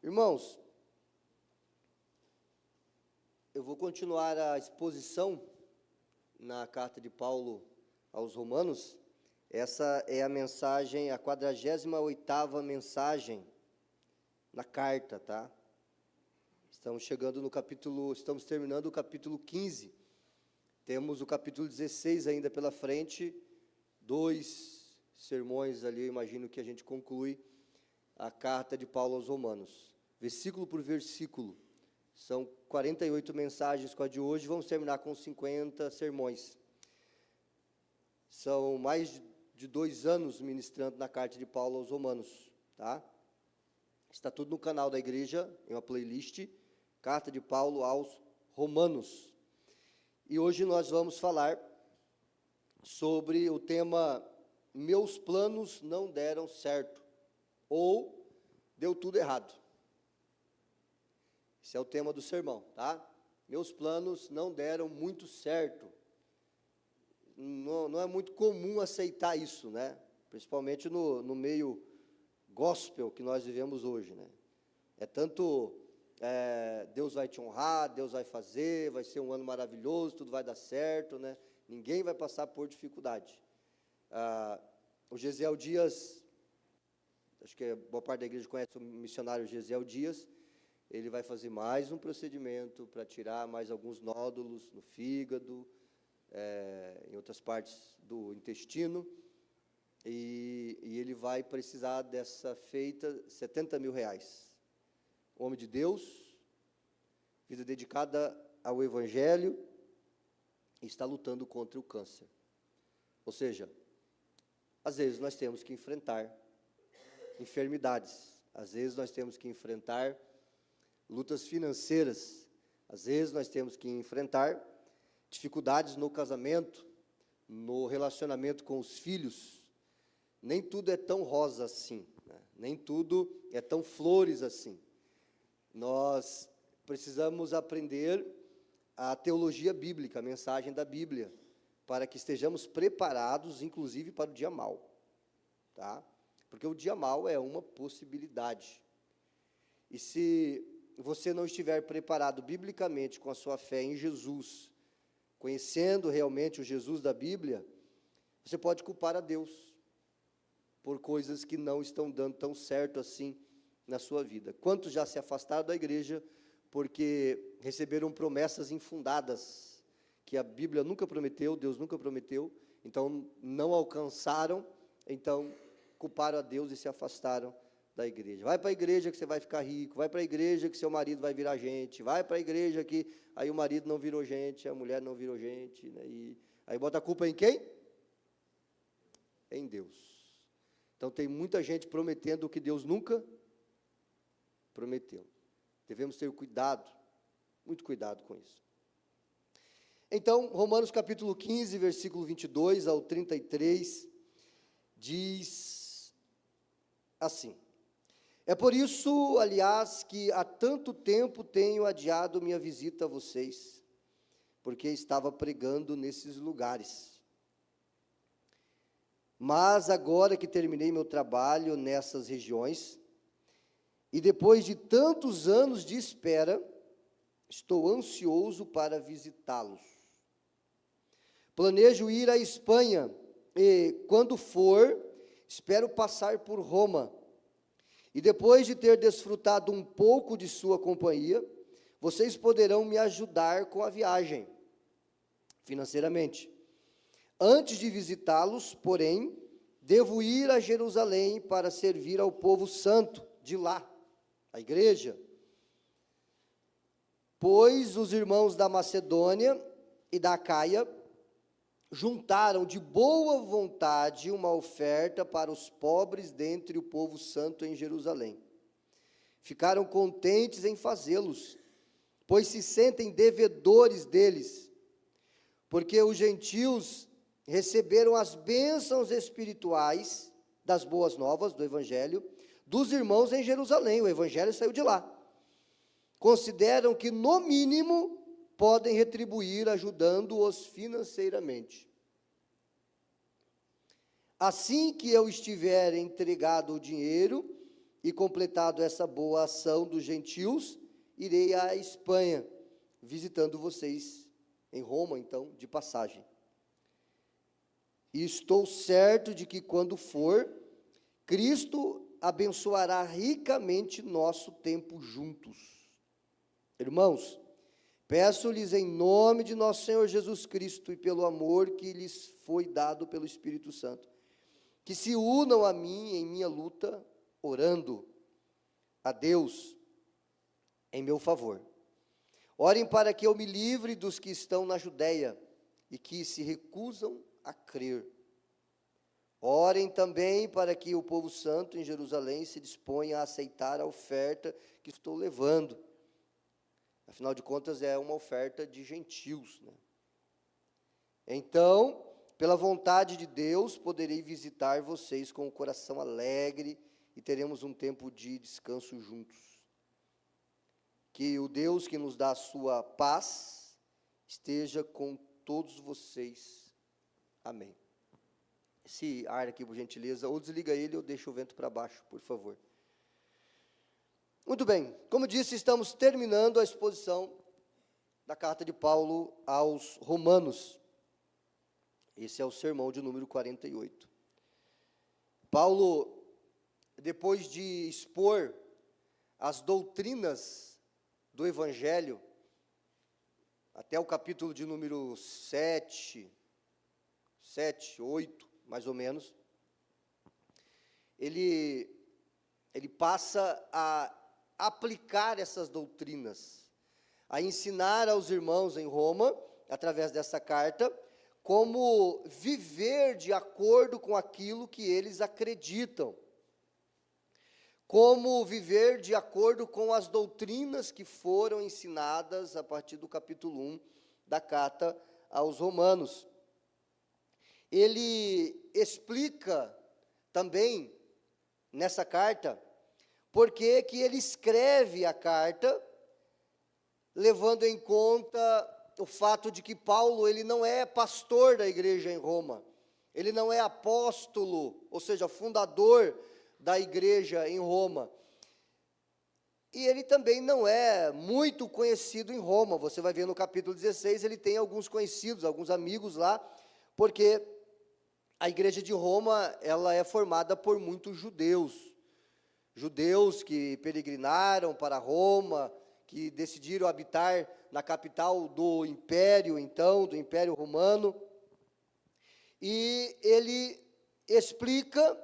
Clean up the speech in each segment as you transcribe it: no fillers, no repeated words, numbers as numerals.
Irmãos, eu vou continuar a exposição na carta de Paulo aos Romanos. Essa é a mensagem, a 48ª mensagem na carta, tá? Estamos terminando o capítulo 15. Temos o capítulo 16 ainda pela frente, 2 sermões ali, eu imagino que a gente conclui a carta de Paulo aos Romanos. Versículo por versículo. São 48 mensagens com a de hoje, vamos terminar com 50 sermões. São mais de 2 anos ministrando na carta de Paulo aos Romanos, tá? Está tudo no canal da igreja, em uma playlist, Carta de Paulo aos Romanos. E hoje nós vamos falar sobre o tema Meus planos não deram certo, ou deu tudo errado. Esse é o tema do sermão, tá? Meus planos não deram muito certo. Não é muito comum aceitar isso, né? Principalmente no meio gospel que nós vivemos hoje, né? É tanto, Deus vai te honrar, Deus vai fazer, vai ser um ano maravilhoso, tudo vai dar certo, né? Ninguém vai passar por dificuldade. O Gesiel Dias, acho que boa parte da igreja conhece o missionário Gesiel Dias. Ele vai fazer mais um procedimento para tirar mais alguns nódulos no fígado, em outras partes do intestino, e ele vai precisar dessa feita R$70 mil. Homem de Deus, vida dedicada ao Evangelho, e está lutando contra o câncer. Ou seja, às vezes nós temos que enfrentar enfermidades, às vezes nós temos que enfrentar lutas financeiras, às vezes nós temos que enfrentar dificuldades no casamento, no relacionamento com os filhos. Nem tudo é tão rosa assim, né? Nem tudo é tão flores assim. Nós precisamos aprender a teologia bíblica, a mensagem da Bíblia, para que estejamos preparados, inclusive, para o dia mau, tá? Porque o dia mau é uma possibilidade. E se você não estiver preparado biblicamente com a sua fé em Jesus, conhecendo realmente o Jesus da Bíblia, você pode culpar a Deus por coisas que não estão dando tão certo assim na sua vida. Quantos já se afastaram da igreja porque receberam promessas infundadas, que a Bíblia nunca prometeu, Deus nunca prometeu, então não alcançaram, então culparam a Deus e se afastaram da igreja. Vai para a igreja que você vai ficar rico, vai para a igreja que seu marido vai virar gente, vai para a igreja que aí o marido não virou gente, a mulher não virou gente, né? E aí bota a culpa em quem? Em Deus. Então tem muita gente prometendo o que Deus nunca prometeu. Devemos ter cuidado, muito cuidado com isso. Então, Romanos capítulo 15, versículo 22 ao 33, diz assim: É por isso, aliás, que há tanto tempo tenho adiado minha visita a vocês, porque estava pregando nesses lugares. Mas agora que terminei meu trabalho nessas regiões, e depois de tantos anos de espera, estou ansioso para visitá-los. Planejo ir à Espanha, e quando for, espero passar por Roma. E depois de ter desfrutado um pouco de sua companhia, vocês poderão me ajudar com a viagem, financeiramente. Antes de visitá-los, porém, devo ir a Jerusalém para servir ao povo santo de lá, a igreja. Pois os irmãos da Macedônia e da Acaia juntaram de boa vontade uma oferta para os pobres dentre o povo santo em Jerusalém. Ficaram contentes em fazê-los, pois se sentem devedores deles, porque os gentios receberam as bênçãos espirituais das boas novas do Evangelho dos irmãos em Jerusalém. O Evangelho saiu de lá. Consideram que, no mínimo, podem retribuir ajudando-os financeiramente. Assim que eu estiver entregado o dinheiro, e completado essa boa ação dos gentios, irei à Espanha, visitando vocês em Roma, então, de passagem. E estou certo de que quando for, Cristo abençoará ricamente nosso tempo juntos. Irmãos, peço-lhes em nome de nosso Senhor Jesus Cristo e pelo amor que lhes foi dado pelo Espírito Santo, que se unam a mim em minha luta, orando a Deus em meu favor. Orem para que eu me livre dos que estão na Judéia e que se recusam a crer. Orem também para que o povo santo em Jerusalém se disponha a aceitar a oferta que estou levando. Afinal de contas, é uma oferta de gentios, né? Então, pela vontade de Deus, poderei visitar vocês com o coração alegre e teremos um tempo de descanso juntos. Que o Deus que nos dá a sua paz esteja com todos vocês. Amém. Esse ar aqui, por gentileza, ou desliga ele ou deixa o vento para baixo, por favor. Muito bem, como disse, estamos terminando a exposição da carta de Paulo aos Romanos. Esse é o sermão de número 48. Paulo, depois de expor as doutrinas do Evangelho, até o capítulo de número 7, 8, mais ou menos, ele passa a aplicar essas doutrinas, a ensinar aos irmãos em Roma, através dessa carta, como viver de acordo com aquilo que eles acreditam, como viver de acordo com as doutrinas que foram ensinadas a partir do capítulo 1 da carta aos Romanos. Ele explica também, nessa carta, por que ele escreve a carta, levando em conta o fato de que Paulo, ele não é pastor da igreja em Roma, ele não é apóstolo, ou seja, fundador da igreja em Roma, e ele também não é muito conhecido em Roma. Você vai ver no capítulo 16, ele tem alguns conhecidos, alguns amigos lá, porque a igreja de Roma, ela é formada por muitos judeus que peregrinaram para Roma, que decidiram habitar na capital do império, então, do Império Romano, e ele explica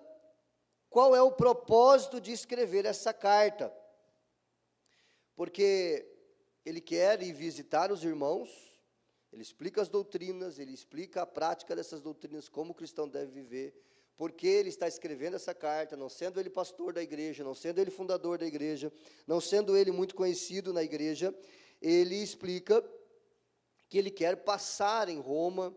qual é o propósito de escrever essa carta, porque ele quer ir visitar os irmãos, ele explica as doutrinas, ele explica a prática dessas doutrinas, como o cristão deve viver, porque ele está escrevendo essa carta, não sendo ele pastor da igreja, não sendo ele fundador da igreja, não sendo ele muito conhecido na igreja, ele explica que ele quer passar em Roma,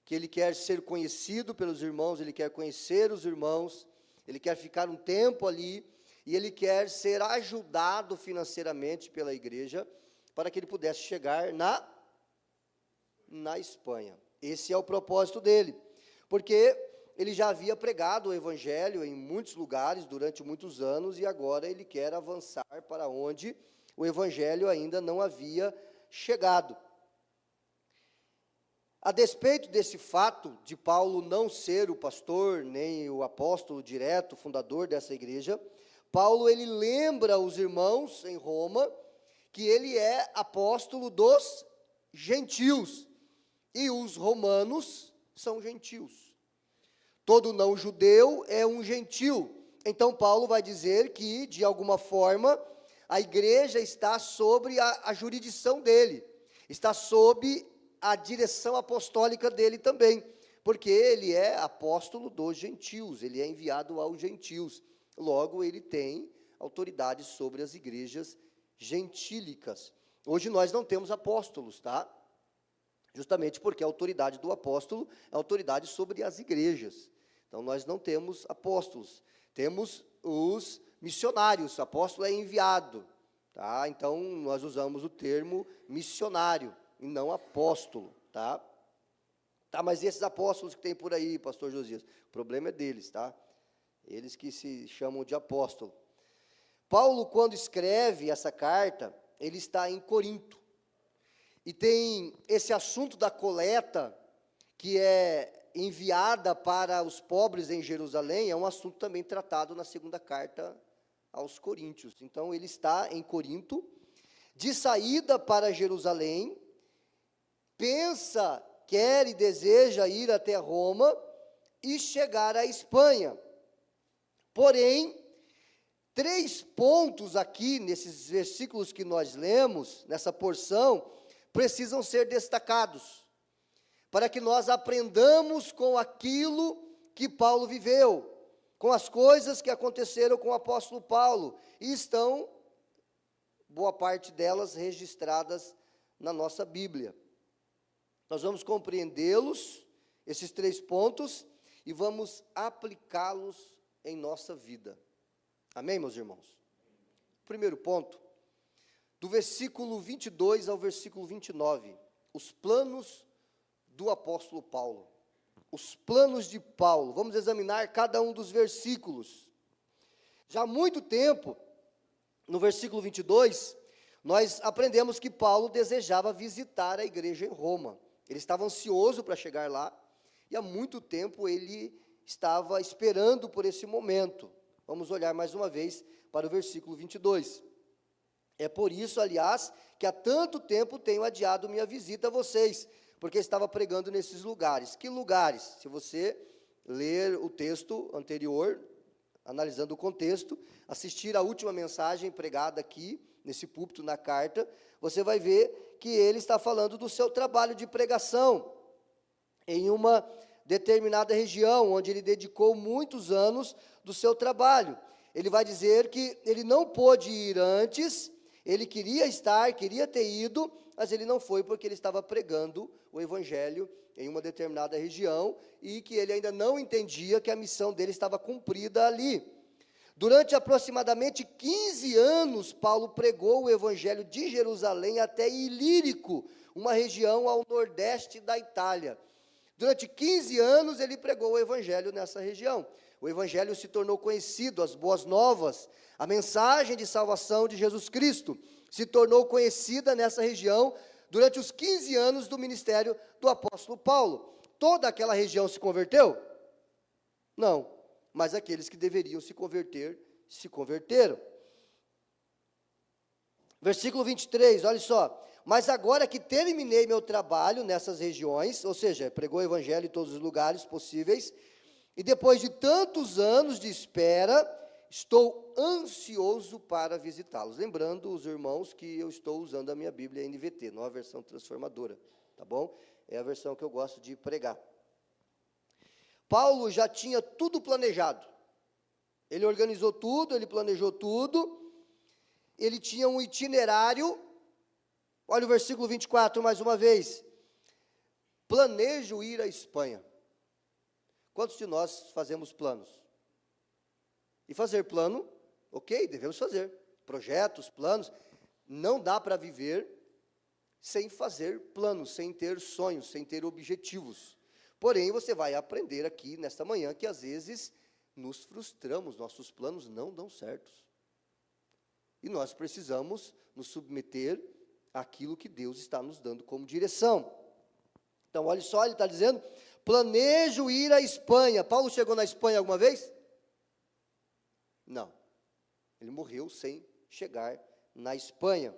que ele quer ser conhecido pelos irmãos, ele quer conhecer os irmãos, ele quer ficar um tempo ali, e ele quer ser ajudado financeiramente pela igreja, para que ele pudesse chegar na Espanha. Esse é o propósito dele, porque ele já havia pregado o evangelho em muitos lugares durante muitos anos, e agora ele quer avançar para onde o evangelho ainda não havia chegado. A despeito desse fato de Paulo não ser o pastor, nem o apóstolo direto, fundador dessa igreja, Paulo, ele lembra os irmãos em Roma que ele é apóstolo dos gentios, e os romanos são gentios. Todo não judeu é um gentil. Então Paulo vai dizer que, de alguma forma, a igreja está sobre a jurisdição dele, está sob a direção apostólica dele também, porque ele é apóstolo dos gentios, ele é enviado aos gentios. Logo, ele tem autoridade sobre as igrejas gentílicas. Hoje nós não temos apóstolos, tá? Justamente porque a autoridade do apóstolo é a autoridade sobre as igrejas. Então, nós não temos apóstolos, temos os missionários. O apóstolo é enviado, tá? Então, nós usamos o termo missionário e não apóstolo, tá? Tá, mas e esses apóstolos que tem por aí, pastor Josias? O problema é deles, tá? Eles que se chamam de apóstolo. Paulo, quando escreve essa carta, ele está em Corinto. E tem esse assunto da coleta, que é enviada para os pobres em Jerusalém, é um assunto também tratado na segunda carta aos Coríntios. Então, ele está em Corinto, de saída para Jerusalém, pensa, quer e deseja ir até Roma e chegar à Espanha. Porém, 3 pontos aqui, nesses versículos que nós lemos, nessa porção, precisam ser destacados, para que nós aprendamos com aquilo que Paulo viveu, com as coisas que aconteceram com o apóstolo Paulo, e estão, boa parte delas, registradas na nossa Bíblia. Nós vamos compreendê-los, esses 3 pontos, e vamos aplicá-los em nossa vida. Amém, meus irmãos? Primeiro ponto, do versículo 22 ao versículo 29, os planos do apóstolo Paulo. Os planos de Paulo. Vamos examinar cada um dos versículos. Já há muito tempo, no versículo 22, nós aprendemos que Paulo desejava visitar a igreja em Roma. Ele estava ansioso para chegar lá, e há muito tempo ele estava esperando por esse momento. Vamos olhar mais uma vez para o versículo 22. É por isso, aliás, que há tanto tempo tenho adiado minha visita a vocês, porque estava pregando nesses lugares. Que lugares? Se você ler o texto anterior, analisando o contexto, assistir a última mensagem pregada aqui, nesse púlpito, na carta, você vai ver que ele está falando do seu trabalho de pregação, em uma determinada região, onde ele dedicou muitos anos do seu trabalho. Ele vai dizer que ele não pôde ir antes, ele queria ter ido, mas ele não foi porque ele estava pregando o evangelho em uma determinada região, e que ele ainda não entendia que a missão dele estava cumprida ali. Durante aproximadamente 15 anos, Paulo pregou o evangelho de Jerusalém até Ilírico, uma região ao nordeste da Itália. Durante 15 anos ele pregou o evangelho nessa região. O evangelho se tornou conhecido, as boas novas, a mensagem de salvação de Jesus Cristo se tornou conhecida nessa região durante os 15 anos do ministério do apóstolo Paulo. Toda aquela região se converteu? Não, mas aqueles que deveriam se converter, se converteram. Versículo 23, olha só. Mas agora que terminei meu trabalho nessas regiões, ou seja, pregou o evangelho em todos os lugares possíveis, e depois de tantos anos de espera, estou ansioso para visitá-los. Lembrando os irmãos que eu estou usando a minha Bíblia NVT, não a versão transformadora, tá bom? É a versão que eu gosto de pregar. Paulo já tinha tudo planejado. Ele organizou tudo, ele planejou tudo, ele tinha um itinerário. Olha o versículo 24 mais uma vez. Planejo ir à Espanha. Quantos de nós fazemos planos? E fazer plano, ok, devemos fazer. Projetos, planos. Não dá para viver sem fazer planos, sem ter sonhos, sem ter objetivos. Porém, você vai aprender aqui nesta manhã que às vezes nos frustramos, nossos planos não dão certos. E nós precisamos nos submeter àquilo que Deus está nos dando como direção. Então, olha só, ele está dizendo, planejo ir à Espanha. Paulo chegou na Espanha alguma vez? Não. Ele morreu sem chegar na Espanha.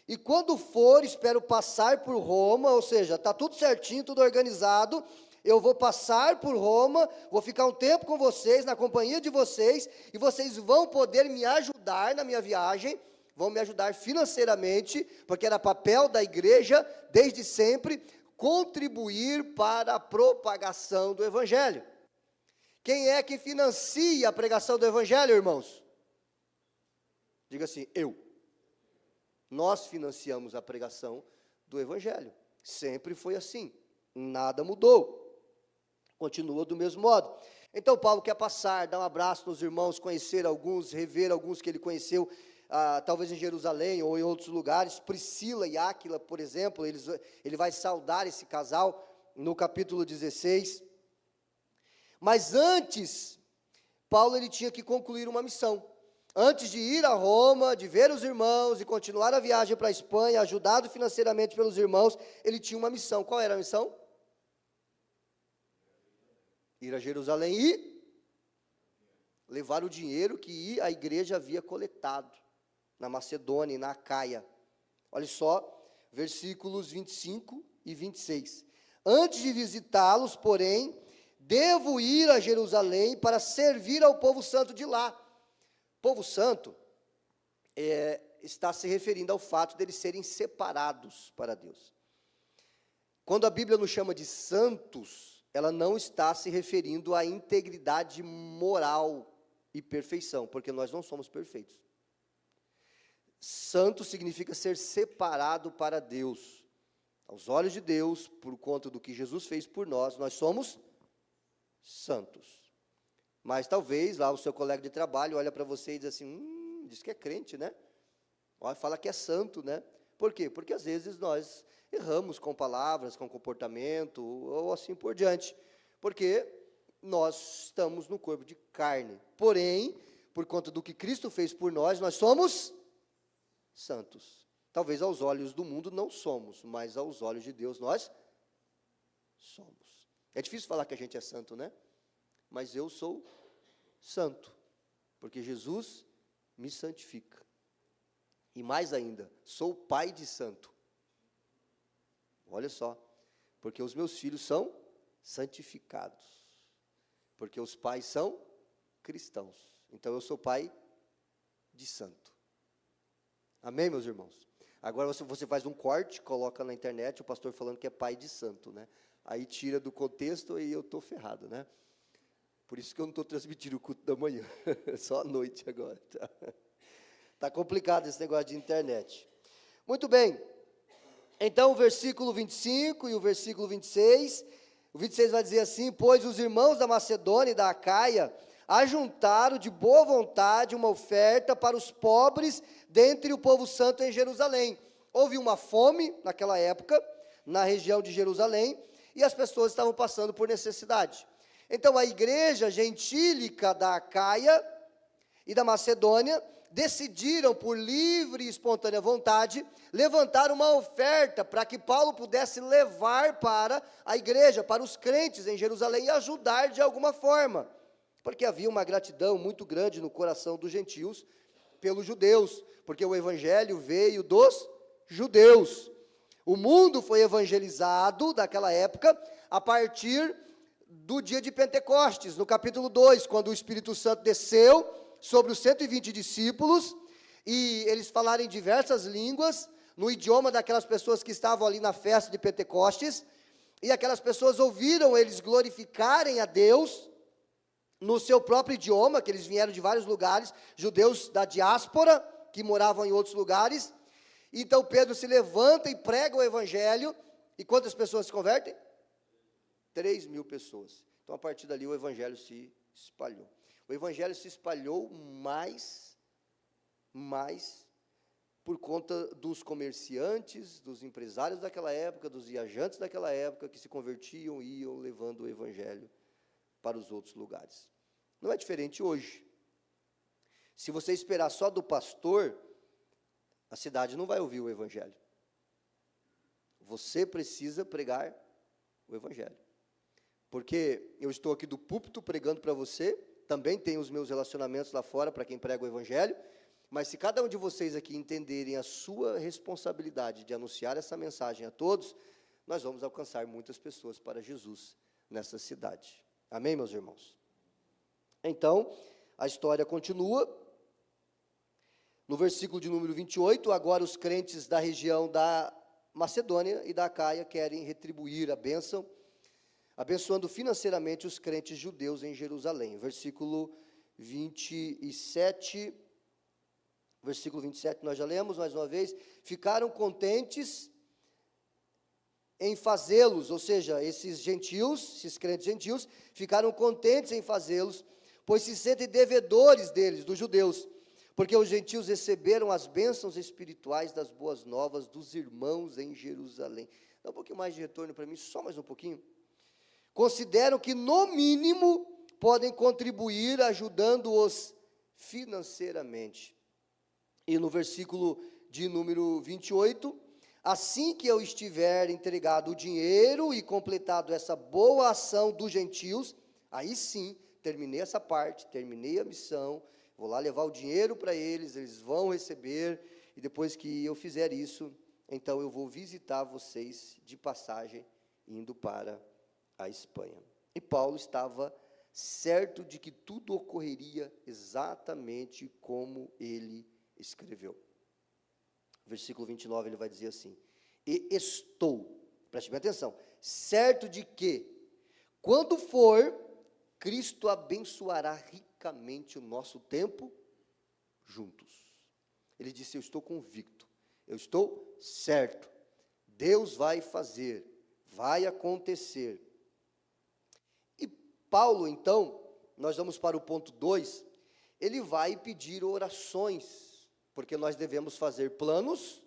E quando for, espero passar por Roma, ou seja, está tudo certinho, tudo organizado, eu vou passar por Roma, vou ficar um tempo com vocês, na companhia de vocês, e vocês vão poder me ajudar na minha viagem, vão me ajudar financeiramente, porque era papel da igreja, desde sempre, contribuir para a propagação do Evangelho. Quem é que financia a pregação do Evangelho, irmãos? Diga assim, eu. Nós financiamos a pregação do Evangelho. Sempre foi assim, nada mudou. Continua do mesmo modo. Então Paulo quer passar, dar um abraço nos irmãos, conhecer alguns, rever alguns que ele conheceu, talvez em Jerusalém ou em outros lugares. Priscila e Áquila, por exemplo, ele vai saudar esse casal no capítulo 16. Mas antes, Paulo ele tinha que concluir uma missão. Antes de ir a Roma, de ver os irmãos e continuar a viagem para a Espanha, ajudado financeiramente pelos irmãos, ele tinha uma missão. Qual era a missão? Ir a Jerusalém e levar o dinheiro que a igreja havia coletado na Macedônia e na Acaia. Olha só, versículos 25 e 26. Antes de visitá-los, porém, devo ir a Jerusalém para servir ao povo santo de lá. Povo santo está se referindo ao fato deles serem separados para Deus. Quando a Bíblia nos chama de santos, ela não está se referindo à integridade moral e perfeição, porque nós não somos perfeitos. Santo significa ser separado para Deus. Aos olhos de Deus, por conta do que Jesus fez por nós, nós somos santos. Mas talvez lá o seu colega de trabalho olha para você e diz assim, diz que é crente, né? Fala que é santo, né? Por quê? Porque às vezes nós erramos com palavras, com comportamento, ou assim por diante. Porque nós estamos no corpo de carne. Porém, por conta do que Cristo fez por nós, nós somos santos. Talvez aos olhos do mundo não somos, mas aos olhos de Deus nós somos. É difícil falar que a gente é santo, né? Mas eu sou santo, porque Jesus me santifica. E mais ainda, sou pai de santo. Olha só, porque os meus filhos são santificados, porque os pais são cristãos. Então eu sou pai de santo. Amém, meus irmãos? Agora você faz um corte, coloca na internet o pastor falando que é pai de santo, né? Aí tira do contexto e eu estou ferrado, né? Por isso que eu não estou transmitindo o culto da manhã, só à noite agora. Tá complicado esse negócio de internet. Muito bem, então o versículo 25 e o versículo 26, o 26 vai dizer assim, pois os irmãos da Macedônia e da Acaia ajuntaram de boa vontade uma oferta para os pobres dentre o povo santo em Jerusalém. Houve uma fome naquela época, na região de Jerusalém, e as pessoas estavam passando por necessidade. Então a igreja gentílica da Acaia e da Macedônia decidiram, por livre e espontânea vontade, levantar uma oferta para que Paulo pudesse levar para a igreja, para os crentes em Jerusalém e ajudar de alguma forma. Porque havia uma gratidão muito grande no coração dos gentios pelos judeus, porque o evangelho veio dos judeus. O mundo foi evangelizado daquela época a partir do dia de Pentecostes, no capítulo 2, quando o Espírito Santo desceu sobre os 120 discípulos, e eles falaram em diversas línguas, no idioma daquelas pessoas que estavam ali na festa de Pentecostes, e aquelas pessoas ouviram eles glorificarem a Deus, no seu próprio idioma, que eles vieram de vários lugares, judeus da diáspora, que moravam em outros lugares. Então Pedro se levanta e prega o evangelho, e quantas pessoas se convertem? 3.000 pessoas. Então a partir dali o evangelho se espalhou. O evangelho se espalhou mais por conta dos comerciantes, dos empresários daquela época, dos viajantes daquela época, que se convertiam e iam levando o evangelho para os outros lugares. Não é diferente hoje. Se você esperar só do pastor, a cidade não vai ouvir o evangelho. Você precisa pregar o evangelho. Porque eu estou aqui do púlpito pregando para você, também tenho os meus relacionamentos lá fora para quem prega o evangelho, mas se cada um de vocês aqui entenderem a sua responsabilidade de anunciar essa mensagem a todos, nós vamos alcançar muitas pessoas para Jesus nessa cidade. Amém, meus irmãos? Então, a história continua. No versículo de número 28, agora os crentes da região da Macedônia e da Acaia querem retribuir a bênção, abençoando financeiramente os crentes judeus em Jerusalém. Versículo 27, nós já lemos mais uma vez, ficaram contentes em fazê-los, ou seja, esses gentios, esses crentes gentios, ficaram contentes em fazê-los, pois se sentem devedores deles, dos judeus, porque os gentios receberam as bênçãos espirituais das boas novas dos irmãos em Jerusalém. Dá um pouquinho mais de retorno para mim, só mais um pouquinho. Consideram que, no mínimo, podem contribuir ajudando os financeiramente. E no versículo de número 28, assim que eu estiver entregado o dinheiro e completado essa boa ação dos gentios, aí sim, terminei essa parte, terminei a missão, vou lá levar o dinheiro para eles, eles vão receber, e depois que eu fizer isso, então eu vou visitar vocês de passagem, indo para a Espanha. E Paulo estava certo de que tudo ocorreria exatamente como ele escreveu. Versículo 29, ele vai dizer assim: e estou, preste bem atenção, certo de que, quando for, Cristo abençoará ricamente o nosso tempo juntos. Ele disse: eu estou convicto, eu estou certo, Deus vai fazer, vai acontecer. E Paulo, então, nós vamos para o ponto 2, ele vai pedir orações, porque nós devemos fazer planos,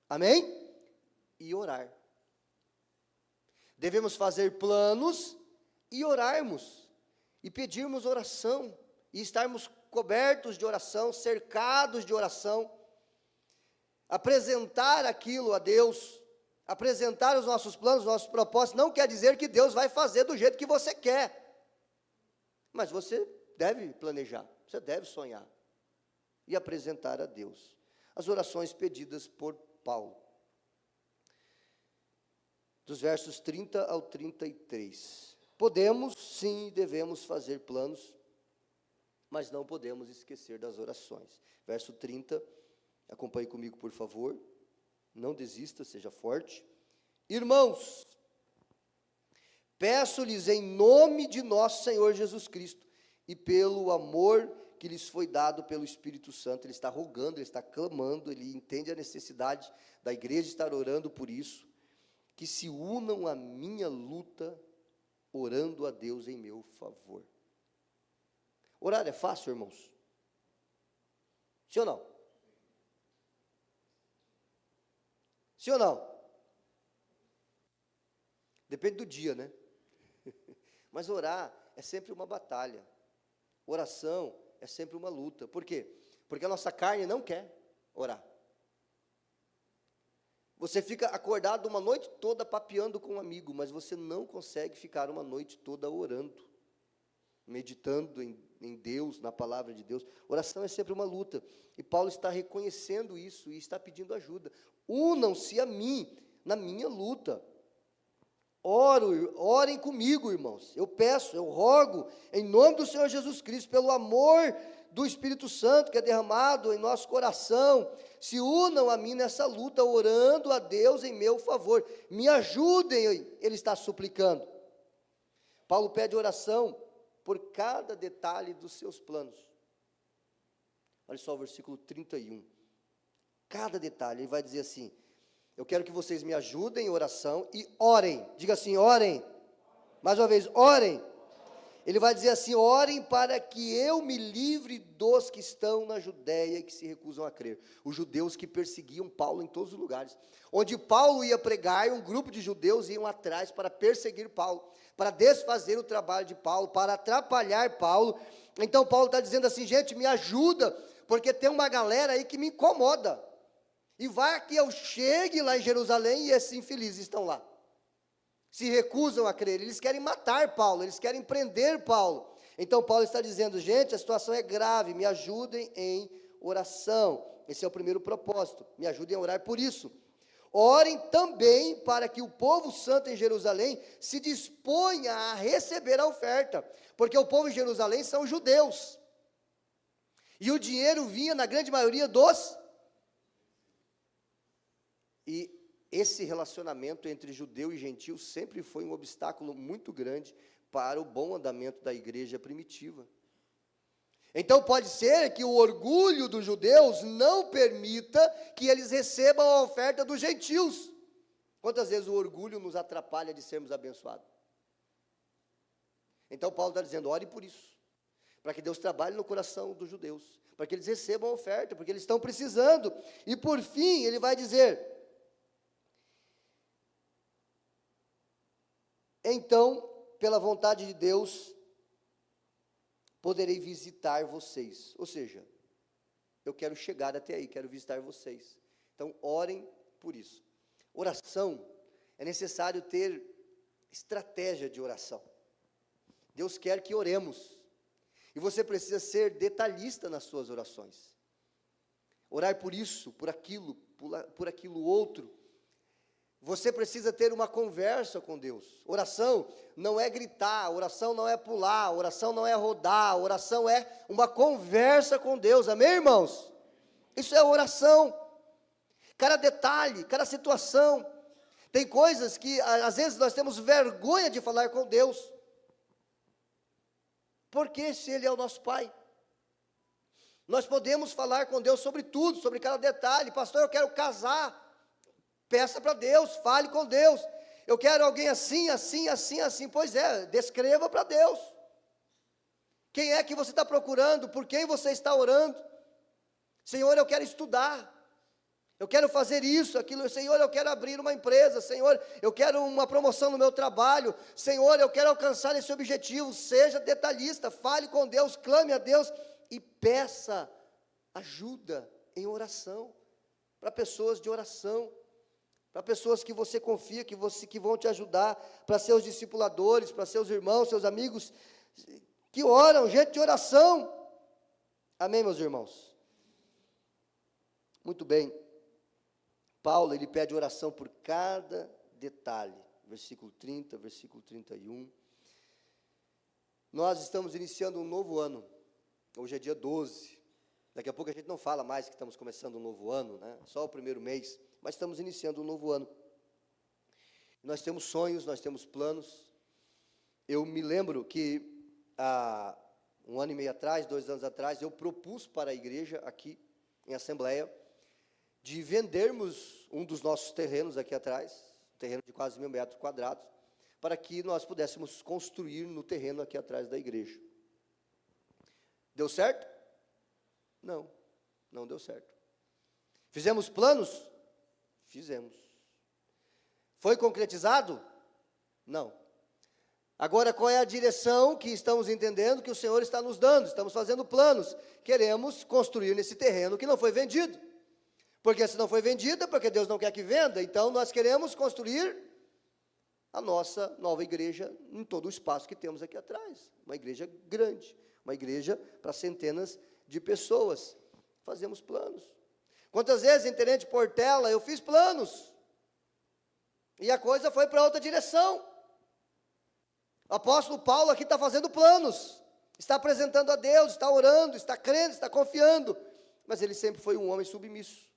amém? E orar. Devemos fazer planos e orarmos, e pedirmos oração, e estarmos cobertos de oração, cercados de oração, apresentar aquilo a Deus, apresentar os nossos planos, os nossos propósitos. Não quer dizer que Deus vai fazer do jeito que você quer, mas você deve planejar, você deve sonhar, e apresentar a Deus. As orações pedidas por Paulo, dos versos 30 ao 33. Podemos, sim, devemos fazer planos, mas não podemos esquecer das orações. Verso 30, acompanhe comigo, por favor. Não desista, seja forte. Irmãos, peço-lhes em nome de nosso Senhor Jesus Cristo, e pelo amor que lhes foi dado pelo Espírito Santo, ele está rogando, ele está clamando, ele entende a necessidade da igreja estar orando por isso, que se unam à minha luta, orando a Deus em meu favor. Orar é fácil, irmãos? Sim ou não? Sim ou não? Depende do dia, né? Mas orar é sempre uma batalha. Oração é sempre uma luta. Por quê? Porque a nossa carne não quer orar. Você fica acordado uma noite toda papeando com um amigo, mas você não consegue ficar uma noite toda orando, meditando em Deus, na palavra de Deus. Oração é sempre uma luta. E Paulo está reconhecendo isso e está pedindo ajuda. Unam-se a mim na minha luta. Orem comigo, irmãos. Eu peço, eu rogo, em nome do Senhor Jesus Cristo, pelo amor do Espírito Santo que é derramado em nosso coração, se unam a mim nessa luta, orando a Deus em meu favor. Me ajudem, ele está suplicando. Paulo pede oração por cada detalhe dos seus planos. Olha só o versículo 31. Cada detalhe, ele vai dizer assim: eu quero que vocês me ajudem em oração e orem. Diga assim, orem. Mais uma vez, orem. Ele vai dizer assim: orem para que eu me livre dos que estão na Judéia e que se recusam a crer. Os judeus que perseguiam Paulo em todos os lugares. Onde Paulo ia pregar, um grupo de judeus iam atrás para perseguir Paulo, para desfazer o trabalho de Paulo, para atrapalhar Paulo. Então Paulo está dizendo assim: gente, me ajuda, porque tem uma galera aí que me incomoda. E vai que eu chegue lá em Jerusalém e esses infelizes estão lá. Se recusam a crer, eles querem matar Paulo, eles querem prender Paulo. Então Paulo está dizendo: gente, a situação é grave, me ajudem em oração. Esse é o primeiro propósito, me ajudem a orar por isso. Orem também para que o povo santo em Jerusalém se disponha a receber a oferta, porque o povo em Jerusalém são judeus, e o dinheiro vinha na grande maioria dos... E esse relacionamento entre judeu e gentio sempre foi um obstáculo muito grande para o bom andamento da igreja primitiva. Então pode ser que o orgulho dos judeus não permita que eles recebam a oferta dos gentios. Quantas vezes o orgulho nos atrapalha de sermos abençoados? Então Paulo está dizendo: ore por isso, para que Deus trabalhe no coração dos judeus, para que eles recebam a oferta, porque eles estão precisando. E por fim, ele vai dizer: então, pela vontade de Deus, poderei visitar vocês. Ou seja, eu quero chegar até aí, quero visitar vocês. Então, orem por isso. Oração, é necessário ter estratégia de oração. Deus quer que oremos. E você precisa ser detalhista nas suas orações. Orar por isso, por aquilo outro. Você precisa ter uma conversa com Deus. Oração não é gritar, oração não é pular, oração não é rodar, oração é uma conversa com Deus. Amém, irmãos? Isso é oração. Cada detalhe, cada situação. Tem coisas que às vezes nós temos vergonha de falar com Deus. Porque se Ele é o nosso Pai, nós podemos falar com Deus sobre tudo, sobre cada detalhe. Pastor, eu quero casar. Peça para Deus, fale com Deus. Eu quero alguém assim, assim, assim, assim. Pois é, descreva para Deus. Quem é que você está procurando? Por quem você está orando? Senhor, eu quero estudar. Eu quero fazer isso, aquilo. Senhor, eu quero abrir uma empresa. Senhor, eu quero uma promoção no meu trabalho. Senhor, eu quero alcançar esse objetivo. Seja detalhista, fale com Deus, clame a Deus e peça ajuda em oração. Para pessoas de oração. Para pessoas que você confia, que vão te ajudar, para seus discipuladores, para seus irmãos, seus amigos, que oram, gente de oração. Amém, meus irmãos? Muito bem. Paulo, ele pede oração por cada detalhe. Versículo 30, versículo 31. Nós estamos iniciando um novo ano. Hoje é dia 12. Daqui a pouco a gente não fala mais que estamos começando um novo ano, né? Só o primeiro mês. Mas estamos iniciando um novo ano. Nós temos sonhos, nós temos planos. Eu me lembro que há 1 ano e meio atrás, 2 anos atrás, eu propus para a igreja aqui, em assembleia, de vendermos um dos nossos terrenos aqui atrás, terreno de quase 1.000 metros quadrados, para que nós pudéssemos construir no terreno aqui atrás da igreja. Deu certo? Não, não deu certo. Fizemos planos? Fizemos. Foi concretizado? Não. Agora, qual é a direção que estamos entendendo que o Senhor está nos dando? Estamos fazendo planos. Queremos construir nesse terreno que não foi vendido. Porque se não foi vendido, é porque Deus não quer que venda. Então, nós queremos construir a nossa nova igreja em todo o espaço que temos aqui atrás. Uma igreja grande. Uma igreja para centenas de pessoas. Fazemos planos. Quantas vezes em Tenente Portela eu fiz planos, e a coisa foi para outra direção. O apóstolo Paulo aqui está fazendo planos, está apresentando a Deus, está orando, está crendo, está confiando, mas ele sempre foi um homem submisso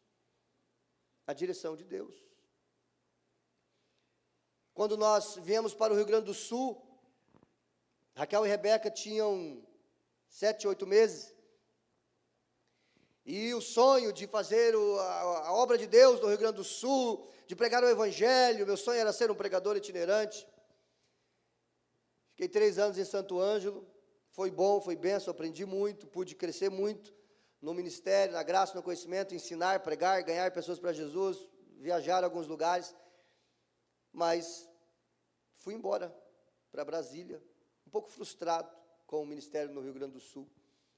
à direção de Deus. Quando nós viemos para o Rio Grande do Sul, Raquel e Rebeca tinham 7, 8 meses, e o sonho de fazer a obra de Deus no Rio Grande do Sul, de pregar o Evangelho, meu sonho era ser um pregador itinerante. Fiquei 3 anos em Santo Ângelo, foi bom, foi benção, aprendi muito, pude crescer muito no ministério, na graça, no conhecimento, ensinar, pregar, ganhar pessoas para Jesus, viajar a alguns lugares, mas fui embora para Brasília, um pouco frustrado com o ministério no Rio Grande do Sul.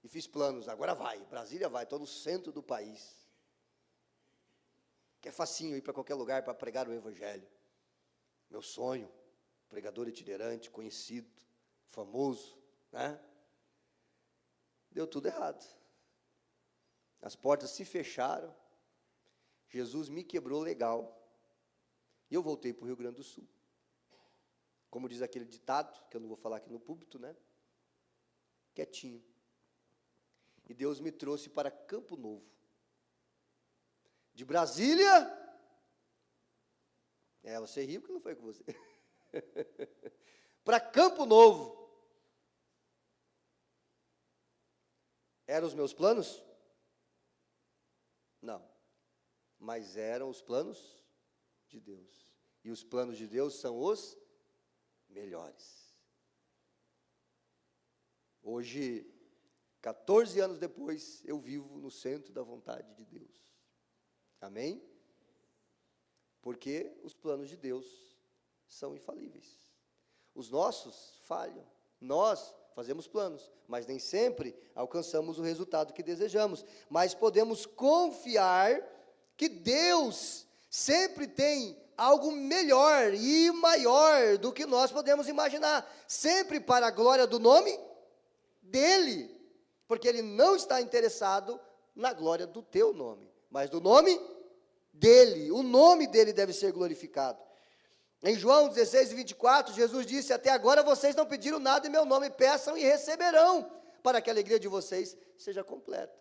E fiz planos, agora vai, Brasília vai, estou no centro do país. Que é facinho ir para qualquer lugar para pregar o Evangelho. Meu sonho, pregador itinerante, conhecido, famoso, né? Deu tudo errado. As portas se fecharam, Jesus me quebrou legal, e eu voltei para o Rio Grande do Sul. Como diz aquele ditado, que eu não vou falar aqui no púlpito, né? Quietinho. E Deus me trouxe para Campo Novo. De Brasília, você riu que não foi com você. Para Campo Novo. Eram os meus planos? Não. Mas eram os planos de Deus. E os planos de Deus são os melhores. Hoje, 14 anos depois, eu vivo no centro da vontade de Deus. Amém? Porque os planos de Deus são infalíveis. Os nossos falham. Nós fazemos planos, mas nem sempre alcançamos o resultado que desejamos. Mas podemos confiar que Deus sempre tem algo melhor e maior do que nós podemos imaginar, sempre para a glória do nome dEle, porque Ele não está interessado na glória do teu nome, mas do nome dEle. O nome dEle deve ser glorificado. Em João 16:24, Jesus disse: até agora vocês não pediram nada em meu nome, peçam e receberão, para que a alegria de vocês seja completa.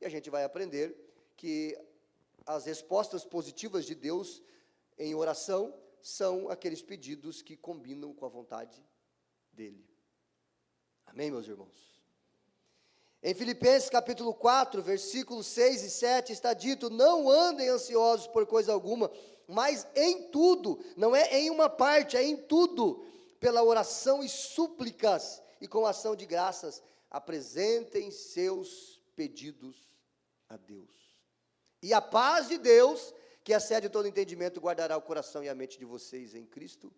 E a gente vai aprender que as respostas positivas de Deus em oração são aqueles pedidos que combinam com a vontade dEle. Amém, meus irmãos? Em Filipenses capítulo 4, versículos 6 e 7, está dito: não andem ansiosos por coisa alguma, mas em tudo, não é em uma parte, é em tudo, pela oração e súplicas, e com ação de graças, apresentem seus pedidos a Deus. E a paz de Deus, que excede todo entendimento, guardará o coração e a mente de vocês em Cristo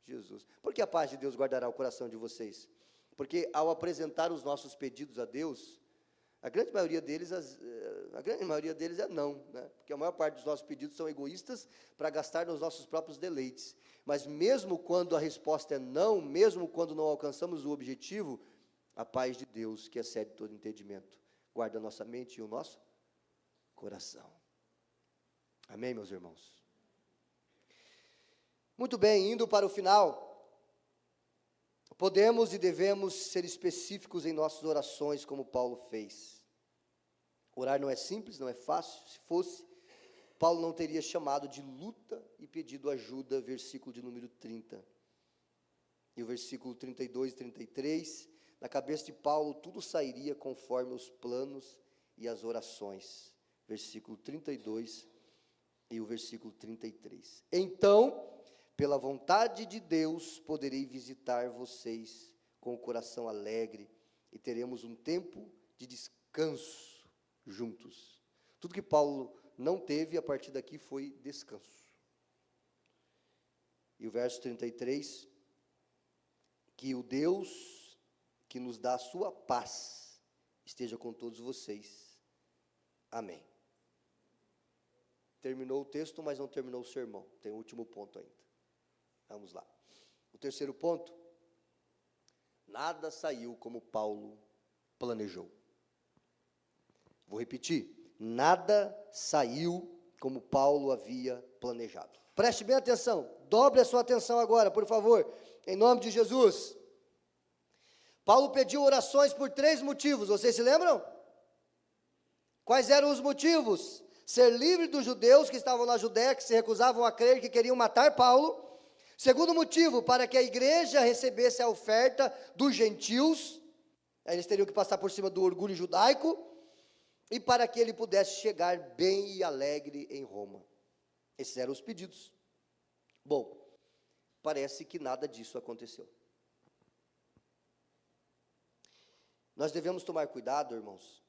Jesus. Por que a paz de Deus guardará o coração de vocês? Porque ao apresentar os nossos pedidos a Deus, a grande maioria deles é não, né? Porque a maior parte dos nossos pedidos são egoístas para gastar nos nossos próprios deleites. Mas mesmo quando a resposta é não, mesmo quando não alcançamos o objetivo, a paz de Deus, que excede todo entendimento, guarda a nossa mente e o nosso coração. Amém, meus irmãos? Muito bem, indo para o final, podemos e devemos ser específicos em nossas orações, como Paulo fez. Orar não é simples, não é fácil. Se fosse, Paulo não teria chamado de luta e pedido ajuda, versículo de número 30. E o versículo 32 e 33, na cabeça de Paulo, tudo sairia conforme os planos e as orações. Versículo 32 e o versículo 33. Então, pela vontade de Deus, poderei visitar vocês com o coração alegre e teremos um tempo de descanso juntos. Tudo que Paulo não teve a partir daqui foi descanso. E o verso 33, que o Deus que nos dá a sua paz esteja com todos vocês. Amém. Terminou o texto, mas não terminou o sermão. Tem o último ponto ainda. Vamos lá. O terceiro ponto: nada saiu como Paulo planejou. Vou repetir: nada saiu como Paulo havia planejado. Preste bem atenção, dobre a sua atenção agora, por favor, em nome de Jesus. Paulo pediu orações por 3 motivos, vocês se lembram? Quais eram os motivos? Ser livre dos judeus que estavam na Judéia, que se recusavam a crer, que queriam matar Paulo. Segundo motivo, para que a igreja recebesse a oferta dos gentios, aí eles teriam que passar por cima do orgulho judaico, e para que ele pudesse chegar bem e alegre em Roma. Esses eram os pedidos. Bom, parece que nada disso aconteceu. Nós devemos tomar cuidado, irmãos,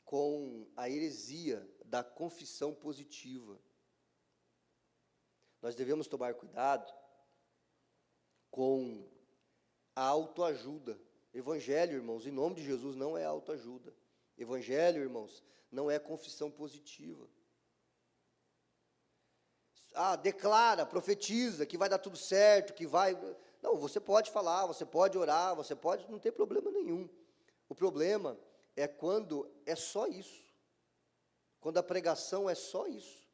com a heresia da confissão positiva. Nós devemos tomar cuidado com a autoajuda. Evangelho, irmãos, em nome de Jesus, não é autoajuda. Evangelho, irmãos, não é confissão positiva. Declara, profetiza que vai dar tudo certo, que vai... Não, você pode falar, você pode orar, você pode, não tem problema nenhum. O problema é quando é só isso. Quando a pregação é só isso.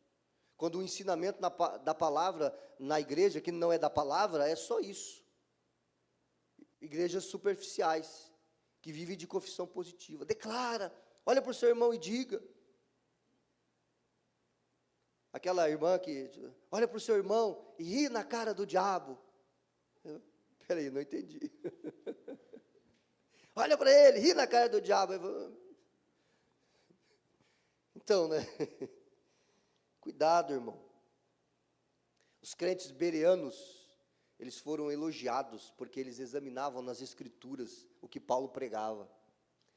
Quando o ensinamento da palavra na igreja, que não é da palavra, é só isso. Igrejas superficiais, que vivem de confissão positiva. Declara, olha para o seu irmão e diga. Aquela irmã que olha para o seu irmão e ri na cara do diabo. Peraí, não entendi. Olha para ele, ri na cara do diabo. Então, né? Cuidado, irmão. Os crentes bereanos, eles foram elogiados porque eles examinavam nas escrituras o que Paulo pregava,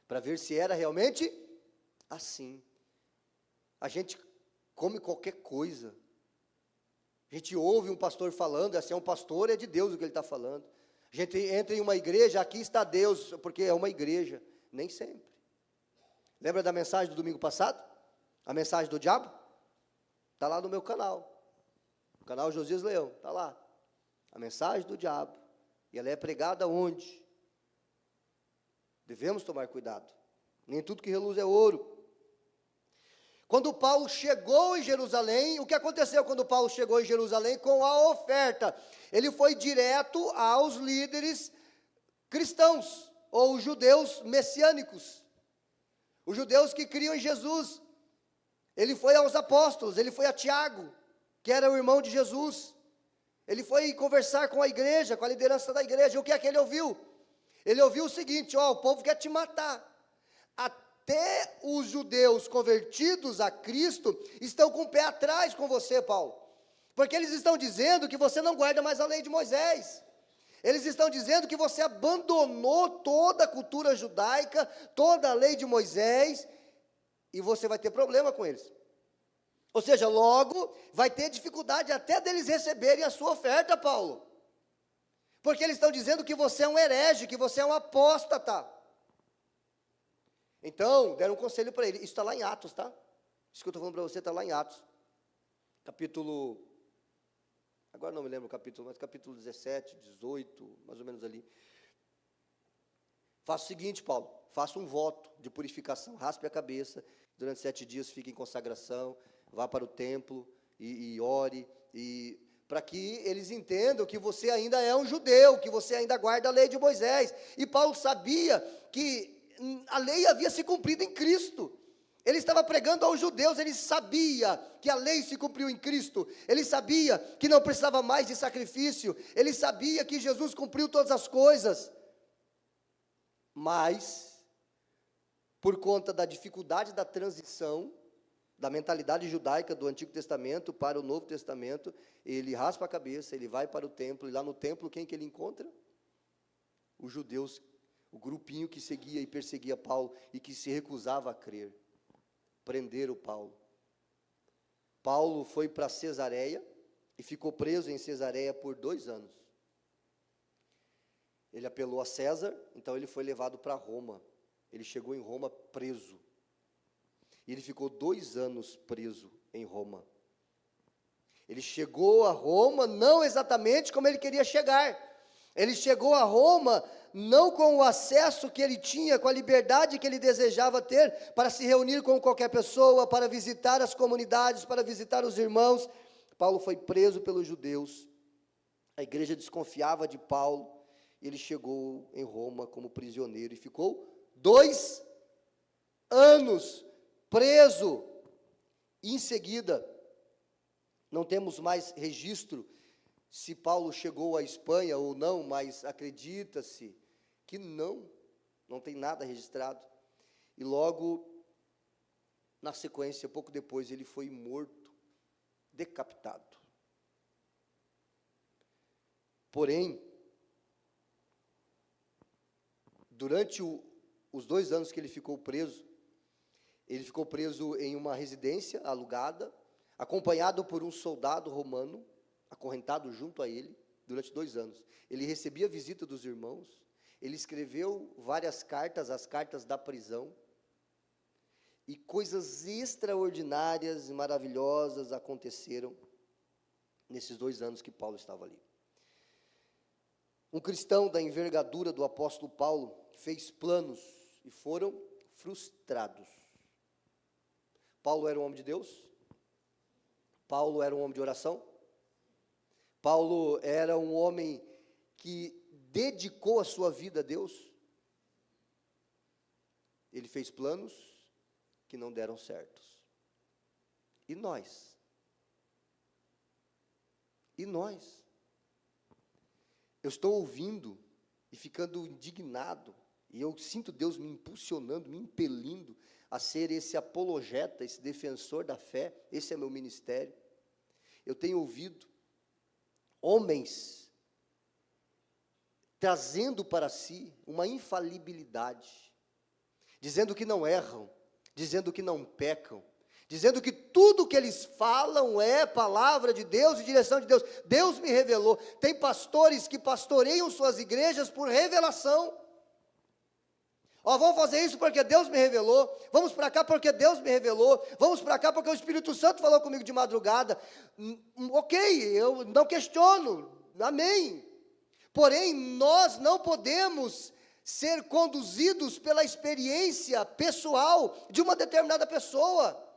para ver se era realmente assim. A gente come qualquer coisa. A gente ouve um pastor falando, assim, é um pastor, é de Deus o que ele está falando. A gente entra em uma igreja, aqui está Deus, porque é uma igreja. Nem sempre. Lembra da mensagem do domingo passado? A mensagem do diabo? Está lá no meu canal. O canal Josias Leão, está lá. A mensagem do diabo. E ela é pregada onde? Devemos tomar cuidado. Nem tudo que reluz é ouro. Quando Paulo chegou em Jerusalém, o que aconteceu quando Paulo chegou em Jerusalém com a oferta? Ele foi direto aos líderes cristãos, ou judeus messiânicos, os judeus que criam em Jesus. Ele foi aos apóstolos, ele foi a Tiago, que era o irmão de Jesus. Ele foi conversar com a igreja, com a liderança da igreja. O que é que ele ouviu? Ele ouviu o seguinte: ó, o povo quer te matar. Até os judeus convertidos a Cristo estão com o pé atrás com você, Paulo, porque eles estão dizendo que você não guarda mais a lei de Moisés. Eles estão dizendo que você abandonou toda a cultura judaica, toda a lei de Moisés, e você vai ter problema com eles. Ou seja, logo vai ter dificuldade até deles receberem a sua oferta, Paulo, porque eles estão dizendo que você é um herege, que você é um apóstata. Então, deram um conselho para ele. Isso está lá em Atos, tá? Isso que eu estou falando para você está lá em Atos. Capítulo, agora não me lembro o capítulo, mas capítulo 17, 18, mais ou menos ali. Faça o seguinte, Paulo, faça um voto de purificação, raspe a cabeça, durante 7 dias fique em consagração, vá para o templo e ore, e para que eles entendam que você ainda é um judeu, que você ainda guarda a lei de Moisés. E Paulo sabia que a lei havia se cumprido em Cristo. Ele estava pregando aos judeus, ele sabia que a lei se cumpriu em Cristo, ele sabia que não precisava mais de sacrifício, ele sabia que Jesus cumpriu todas as coisas, mas, por conta da dificuldade da transição, da mentalidade judaica do Antigo Testamento para o Novo Testamento, ele raspa a cabeça, ele vai para o templo, e lá no templo quem que ele encontra? Os judeus, o grupinho que seguia e perseguia Paulo, e que se recusava a crer. Prenderam Paulo. Paulo foi para Cesareia, e ficou preso em Cesareia por 2 anos. Ele apelou a César, então ele foi levado para Roma. Ele chegou em Roma preso. E ele ficou 2 anos preso em Roma. Ele chegou a Roma não exatamente como ele queria chegar. Ele chegou a Roma não com o acesso que ele tinha, com a liberdade que ele desejava ter, para se reunir com qualquer pessoa, para visitar as comunidades, para visitar os irmãos. Paulo foi preso pelos judeus. A igreja desconfiava de Paulo. Ele chegou em Roma como prisioneiro e ficou 2 anos preso. Em seguida, não temos mais registro se Paulo chegou à Espanha ou não, mas acredita-se que não tem nada registrado. E logo, na sequência, pouco depois, ele foi morto, decapitado. Porém, durante os 2 anos que ele ficou preso em uma residência alugada, acompanhado por um soldado romano, acorrentado junto a ele, durante 2 anos. Ele recebia a visita dos irmãos, ele escreveu várias cartas, as cartas da prisão, e coisas extraordinárias e maravilhosas aconteceram nesses 2 anos que Paulo estava ali. Um cristão da envergadura do apóstolo Paulo fez planos e foram frustrados. Paulo era um homem de Deus? Paulo era um homem de oração? Paulo era um homem que dedicou a sua vida a Deus? Ele fez planos que não deram certos. E nós? E nós? Eu estou ouvindo e ficando indignado, e eu sinto Deus me impulsionando, me impelindo a ser esse apologeta, esse defensor da fé. Esse é meu ministério. Eu tenho ouvido homens trazendo para si uma infalibilidade, dizendo que não erram, dizendo que não pecam, dizendo que tudo que eles falam é palavra de Deus e direção de Deus. Deus me revelou. Tem pastores que pastoreiam suas igrejas por revelação. Vamos fazer isso porque Deus me revelou. Vamos para cá porque Deus me revelou. Vamos para cá porque o Espírito Santo falou comigo de madrugada. Ok, eu não questiono. Amém. Porém, nós não podemos ser conduzidos pela experiência pessoal de uma determinada pessoa.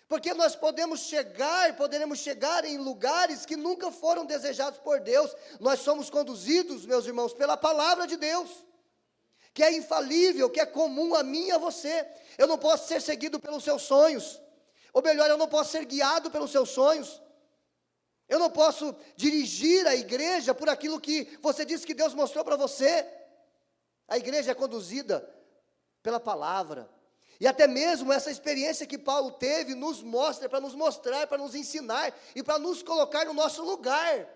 Porque nós poderemos chegar em lugares que nunca foram desejados por Deus. Nós somos conduzidos, meus irmãos, pela palavra de Deus, que é infalível, que é comum a mim e a você. Eu não posso ser seguido pelos seus sonhos, ou melhor, eu não posso ser guiado pelos seus sonhos. Eu não posso dirigir a igreja por aquilo que você disse que Deus mostrou para você. A igreja é conduzida pela palavra. E até mesmo essa experiência que Paulo teve nos mostra, para nos mostrar, para nos ensinar e para nos colocar no nosso lugar.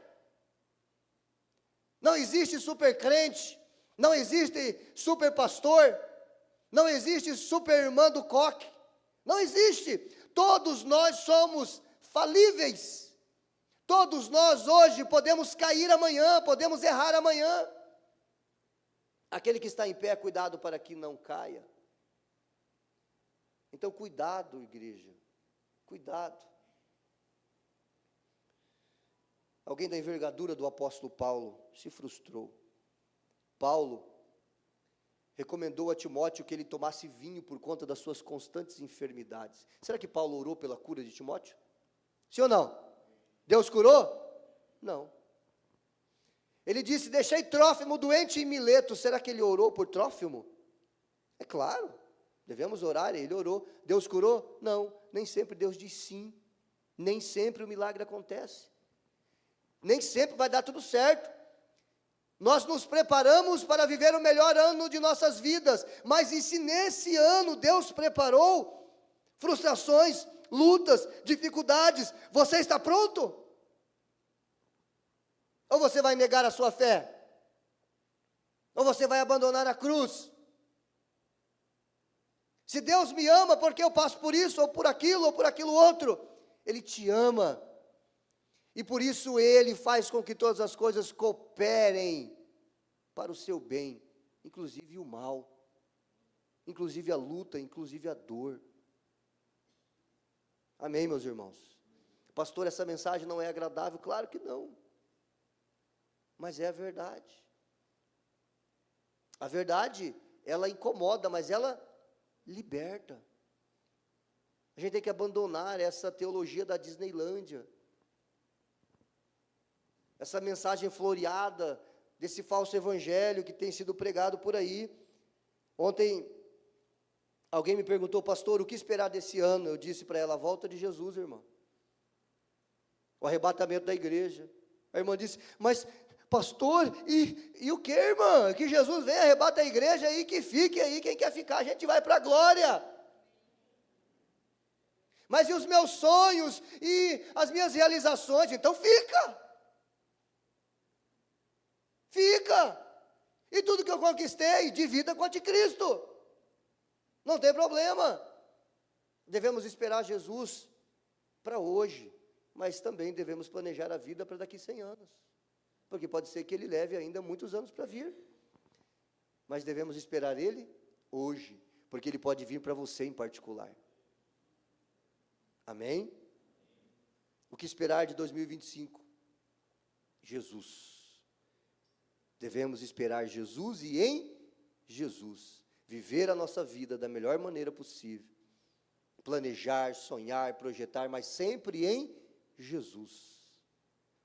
Não existe super crente, não existe super pastor, não existe super irmã do coque, não existe. Todos nós somos falíveis. Todos nós hoje podemos cair amanhã, podemos errar amanhã. Aquele que está em pé, cuidado para que não caia. Então, cuidado, igreja, cuidado. Alguém da envergadura do apóstolo Paulo se frustrou. Paulo recomendou a Timóteo que ele tomasse vinho por conta das suas constantes enfermidades. Será que Paulo orou pela cura de Timóteo? Sim ou não? Deus curou? Não. Ele disse, deixei Trófimo doente em Mileto. Será que ele orou por Trófimo? É claro, devemos orar, ele orou. Deus curou? Não, nem sempre Deus diz sim. Nem sempre o milagre acontece. Nem sempre vai dar tudo certo. Nós nos preparamos para viver o melhor ano de nossas vidas. Mas e se nesse ano Deus preparou frustrações, lutas, dificuldades, você está pronto? Ou você vai negar a sua fé? Ou você vai abandonar a cruz? Se Deus me ama porque eu passo por isso, ou por aquilo outro, Ele te ama. E por isso Ele faz com que todas as coisas cooperem para o seu bem, inclusive o mal, inclusive a luta, inclusive a dor. Amém, meus irmãos? Pastor, essa mensagem não é agradável? Claro que não. Mas é a verdade. A verdade, ela incomoda, mas ela liberta. A gente tem que abandonar essa teologia da Disneylândia. Essa mensagem floreada desse falso evangelho que tem sido pregado por aí. Ontem, alguém me perguntou, pastor, o que esperar desse ano? Eu disse para ela, a volta de Jesus, irmã. O arrebatamento da igreja. A irmã disse, mas pastor, e o que, irmã? Que Jesus venha, arrebata a igreja e que fique aí, quem quer ficar, a gente vai para a glória. Mas e os meus sonhos, e as minhas realizações? Então fica. Fica. E tudo que eu conquistei, divida com o anticristo. Não tem problema. Devemos esperar Jesus para hoje, mas também devemos planejar a vida para daqui 100 anos. Porque pode ser que Ele leve ainda muitos anos para vir. Mas devemos esperar Ele hoje, porque Ele pode vir para você em particular. Amém? O que esperar de 2025? Jesus. Devemos esperar Jesus e em Jesus. Viver a nossa vida da melhor maneira possível. Planejar, sonhar, projetar, mas sempre em Jesus.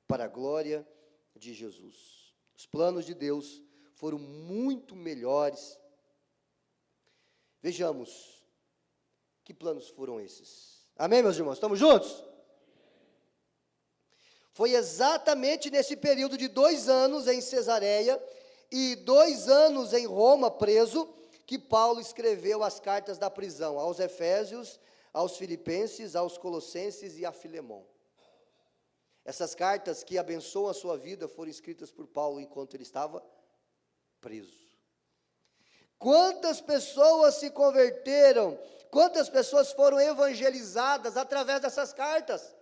Para a glória de Jesus. Os planos de Deus foram muito melhores. Vejamos, que planos foram esses? Amém, meus irmãos? Estamos juntos? Foi exatamente nesse período de 2 anos em Cesareia e 2 anos em Roma preso, que Paulo escreveu as cartas da prisão, aos Efésios, aos Filipenses, aos Colossenses e a Filemon. Essas cartas que abençoam a sua vida foram escritas por Paulo enquanto ele estava preso. Quantas pessoas se converteram, quantas pessoas foram evangelizadas através dessas cartas?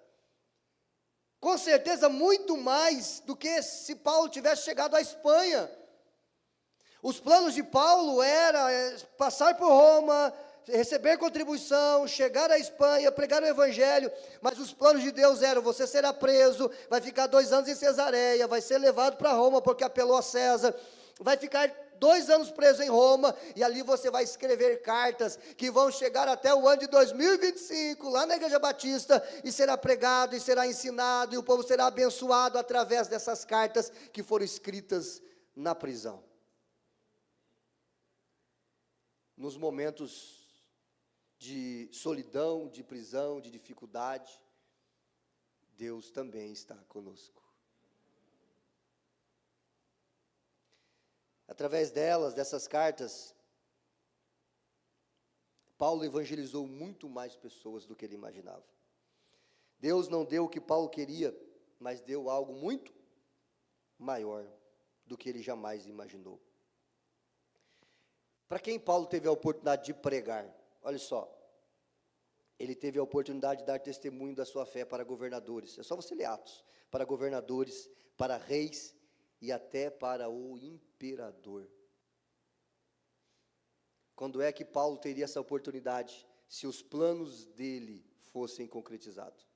Com certeza muito mais do que se Paulo tivesse chegado à Espanha. Os planos de Paulo era passar por Roma, receber contribuição, chegar à Espanha, pregar o Evangelho, mas os planos de Deus eram: você será preso, vai ficar 2 anos em Cesareia, vai ser levado para Roma porque apelou a César, vai ficar 2 anos preso em Roma, e ali você vai escrever cartas que vão chegar até o ano de 2025, lá na Igreja Batista, e será pregado, e será ensinado, e o povo será abençoado através dessas cartas que foram escritas na prisão. Nos momentos de solidão, de prisão, de dificuldade, Deus também está conosco. Através delas, dessas cartas, Paulo evangelizou muito mais pessoas do que ele imaginava. Deus não deu o que Paulo queria, mas deu algo muito maior do que ele jamais imaginou. Para quem Paulo teve a oportunidade de pregar? Olha só, ele teve a oportunidade de dar testemunho da sua fé para governadores. É só você ler Atos. Para governadores, para reis e até para o imperador. Quando é que Paulo teria essa oportunidade, se os planos dele fossem concretizados?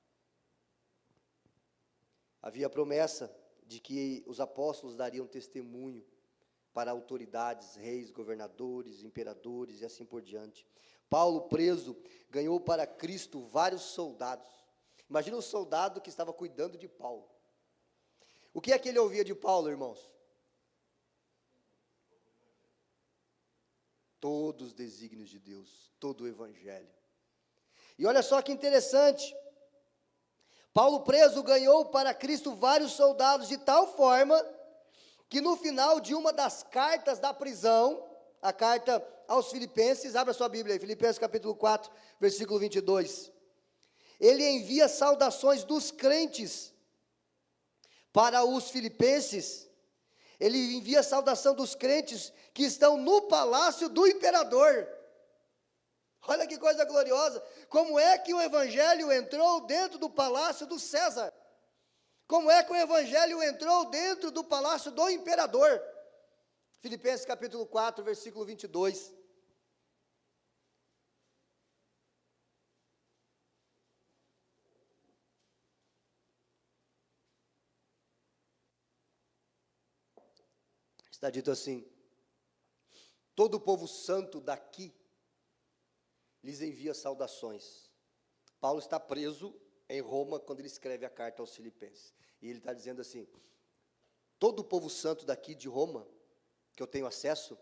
Havia a promessa de que os apóstolos dariam testemunho para autoridades, reis, governadores, imperadores e assim por diante. Paulo, preso, ganhou para Cristo vários soldados. Imagina o soldado que estava cuidando de Paulo. O que é que ele ouvia de Paulo, irmãos? Todos os desígnios de Deus, todo o evangelho. E olha só que interessante, Paulo preso ganhou para Cristo vários soldados de tal forma que no final de uma das cartas da prisão, a carta aos Filipenses, abra sua Bíblia aí, Filipenses capítulo 4, versículo 22, ele envia saudações dos crentes para os filipenses. Ele envia a saudação dos crentes que estão no palácio do imperador. Olha que coisa gloriosa, como é que o evangelho entrou dentro do palácio do César? Como é que o evangelho entrou dentro do palácio do imperador? Filipenses capítulo 4, versículo 22. Está dito assim: todo o povo santo daqui lhes envia saudações. Paulo está preso em Roma quando ele escreve a carta aos Filipenses. E ele está dizendo assim: todo o povo santo daqui de Roma, que eu tenho acesso,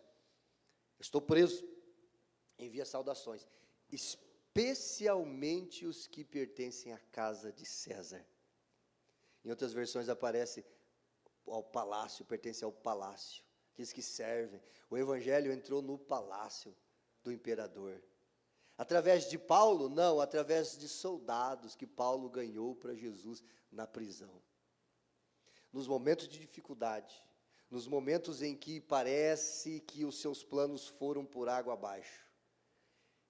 estou preso, envia saudações, especialmente os que pertencem à casa de César. Em outras versões aparece ao palácio, pertence ao palácio, aqueles que servem. O evangelho entrou no palácio do imperador. Através de Paulo? Não, através de soldados que Paulo ganhou para Jesus na prisão. Nos momentos de dificuldade, nos momentos em que parece que os seus planos foram por água abaixo,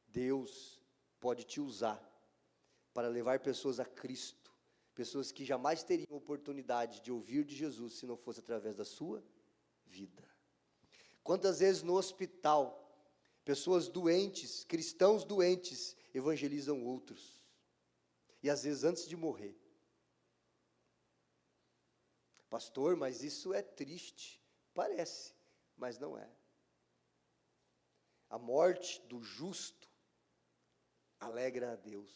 Deus pode te usar para levar pessoas a Cristo, pessoas que jamais teriam oportunidade de ouvir de Jesus se não fosse através da sua vida. Quantas vezes no hospital, pessoas doentes, cristãos doentes, evangelizam outros, e às vezes antes de morrer. Pastor, mas isso é triste. Parece, mas não é. A morte do justo alegra a Deus,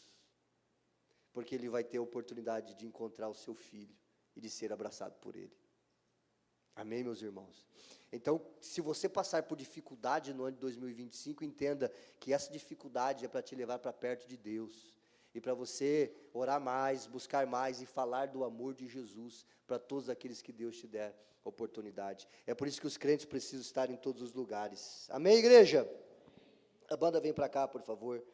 porque ele vai ter a oportunidade de encontrar o seu filho e de ser abraçado por ele. Amém, meus irmãos? Então, se você passar por dificuldade no ano de 2025, entenda que essa dificuldade é para te levar para perto de Deus, e para você orar mais, buscar mais e falar do amor de Jesus para todos aqueles que Deus te der oportunidade. É por isso que os crentes precisam estar em todos os lugares. Amém, igreja? A banda vem para cá, por favor.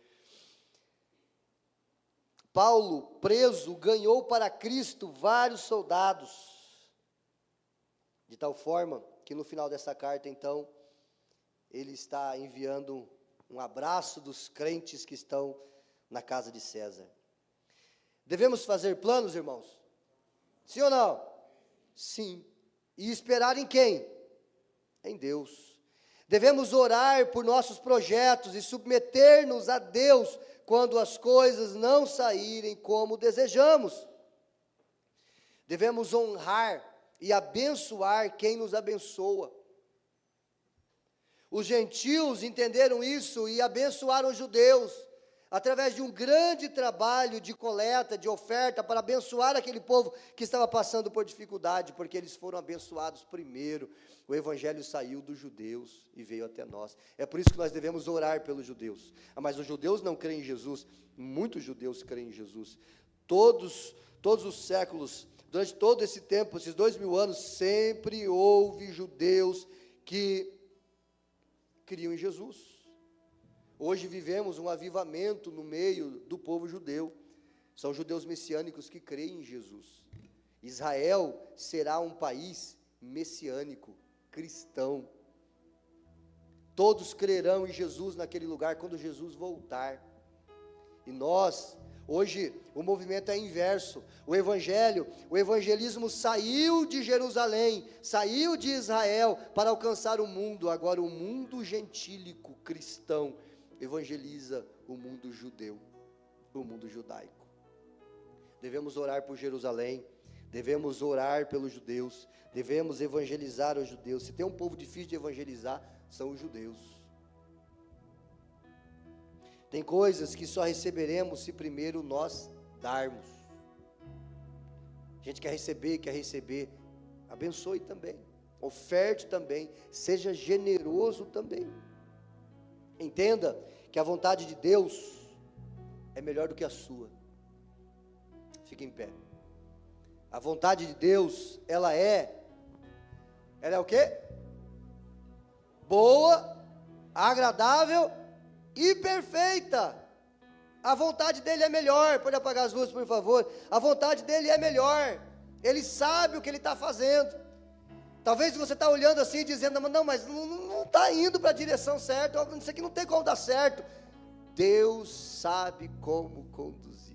Paulo, preso, ganhou para Cristo vários soldados, de tal forma que no final dessa carta, então, ele está enviando um abraço dos crentes que estão na casa de César. Devemos fazer planos, irmãos? Sim ou não? Sim. E esperar em quem? Em Deus. Devemos orar por nossos projetos e submeter-nos a Deus quando as coisas não saírem como desejamos. Devemos honrar e abençoar quem nos abençoa. Os gentios entenderam isso e abençoaram os judeus, através de um grande trabalho de coleta, de oferta, para abençoar aquele povo que estava passando por dificuldade, porque eles foram abençoados primeiro. O evangelho saiu dos judeus e veio até nós. É por isso que nós devemos orar pelos judeus. Mas os judeus não creem em Jesus, muitos judeus creem em Jesus. Todos os séculos, durante todo esse tempo, esses 2000 anos, sempre houve judeus que criam em Jesus. Hoje vivemos um avivamento no meio do povo judeu. São judeus messiânicos que creem em Jesus. Israel será um país messiânico, cristão. Todos crerão em Jesus naquele lugar quando Jesus voltar. E nós, hoje, o movimento é inverso. O evangelismo saiu de Jerusalém, saiu de Israel para alcançar o mundo. Agora o mundo gentílico cristão evangeliza o mundo judeu, o mundo judaico. Devemos orar por Jerusalém, devemos orar pelos judeus, devemos evangelizar os judeus. Se tem um povo difícil de evangelizar, são os judeus. Tem coisas que só receberemos se primeiro nós darmos. A gente quer receber, abençoe também, oferte também, seja generoso também. Entenda que a vontade de Deus é melhor do que a sua. Fique em pé. A vontade de Deus, ela é o quê? Boa, agradável e perfeita. A vontade dele é melhor. Pode apagar as luzes, por favor. A vontade dele é melhor. Ele sabe o que ele está fazendo. Talvez você está olhando assim e dizendo, não, mas não está indo para a direção certa, isso aqui não tem como dar certo. Deus sabe como conduzir.